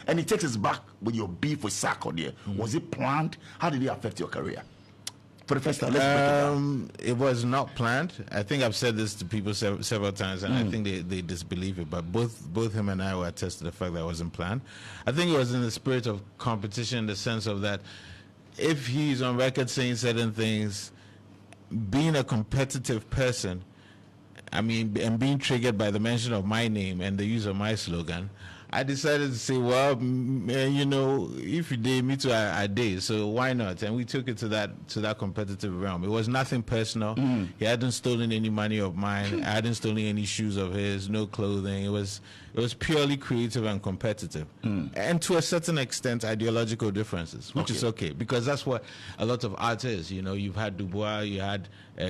And it takes us back with your beef with Sarkodie. Was it planned? How did it affect your career? For the first time, let's break it down. It was not planned. I think I've said this to people several times, and I think they disbelieve it. But both him and I will attest to the fact that it wasn't planned. I think it was in the spirit of competition, in the sense of that if he's on record saying certain things, being a competitive person, I mean, and being triggered by the mention of my name and the use of my slogan, I decided to say, well, you know, if you did, me too, I did. So why not? And we took it to that competitive realm. It was nothing personal. He hadn't stolen any money of mine. I hadn't stolen any shoes of his, no clothing. It was purely creative and competitive. And to a certain extent, ideological differences, which is okay, because that's what a lot of art is. You know, you've had Dubois, you had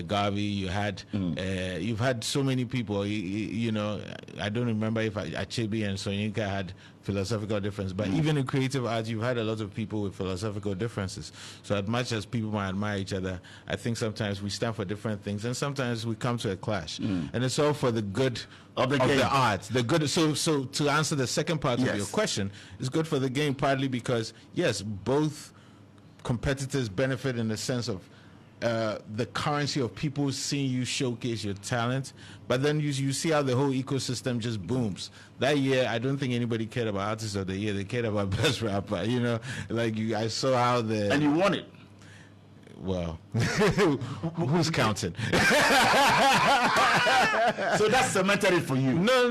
Garvey, you've had so many people. You know, I don't remember if Achebe and Soyinka had philosophical difference, but even in creative art, you've had a lot of people with philosophical differences. So as much as people might admire each other, I think sometimes we stand for different things, and sometimes we come to a clash. And it's all for the good of the art. The good. So to answer the second part of your question, it's good for the game, partly because yes, both competitors benefit in the sense of the currency of people seeing you showcase your talent, but then you see how the whole ecosystem just booms. That year, I don't think anybody cared about Artist of the Year. They cared about Best Rapper. You know, like I saw how and you won it. Well, who's counting? So that's cemented it for you. No.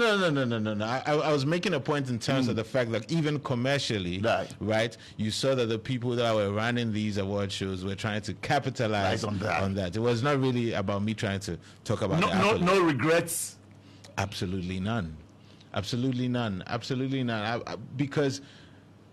I was making a point in terms of the fact that even commercially, right, you saw that the people that were running these award shows were trying to capitalize on that. It was not really about me trying to talk about no regrets. Absolutely none. Because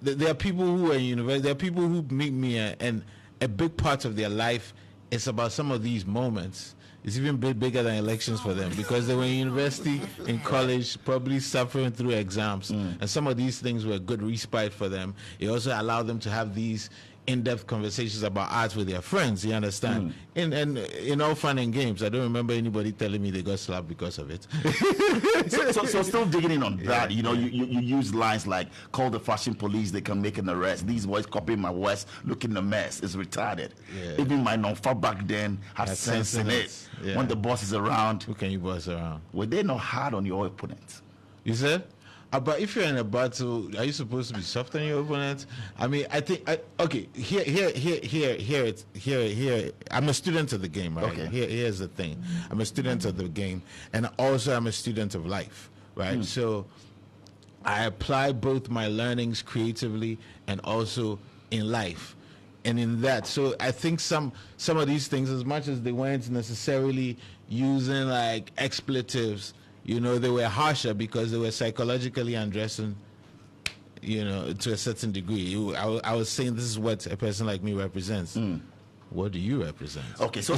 there are people who are in university. There are people who meet me and a big part of their life is about some of these moments. It's even bigger than elections for them, because they were in university, in college, probably suffering through exams. And some of these things were good respite for them. It also allowed them to have these in-depth conversations about art with their friends, you understand? And in all fun and games, I don't remember anybody telling me they got slapped because of it. so still digging in on that, you know, you use lines like, call the fashion police, they can make an arrest. These boys copying my West, looking a mess, it's retarded. Even my non-far back then had sense in it. When the boss is around. Who can you boss around? Were they not hard on your opponent? You said? But if you're in a battle, are you supposed to be soft on your opponent? I mean, I think okay. Here. I'm a student of the game, right? Okay. Here's the thing. I'm a student of the game, and also I'm a student of life, right? So I apply both my learnings creatively and also in life, and in that. So I think some of these things, as much as they weren't necessarily using like expletives, you know, they were harsher because they were psychologically undressing, you know, to a certain degree. I was saying this is what a person like me represents. What do you represent? Okay, so